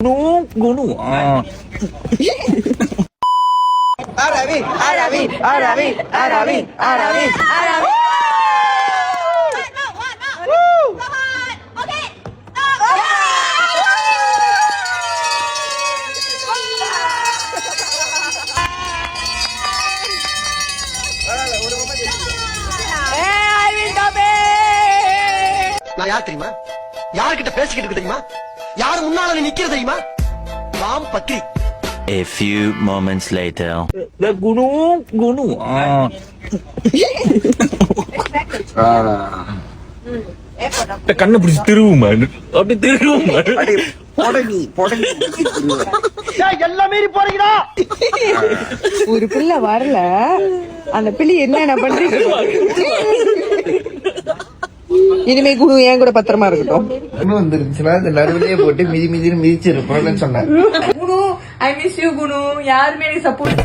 குணு Arabi, Arabi, Arabi, Arabi, Arabi, Arabi. நான் யார் தெரியுமா? யார்கிட்ட பேசிக்கிட்டு இருக்கு தெரியுமா? யார் முன்னால நீ நிக்கிற தெரியுமா? Ram Bakri. A few moments later. குணு கண்ணை பிடிச்சி திருவுமா அப்படி திருவுமா எல்லாம் மீறி போறீங்களா? ஒரு பிள்ளை வரல, அந்த பிள்ளை என்ன பண்றீங்க? இனிமே குரு என் கூட பத்திரமா இருக்கட்டும். வந்துருச்சுன்னா இந்த நடுவிலேயே போட்டு மிதிச்சிருப்போம்னு சொன்னேன். குணு, ஐ மிஸ் யூ குணு. யாருமே சப்போர்ட்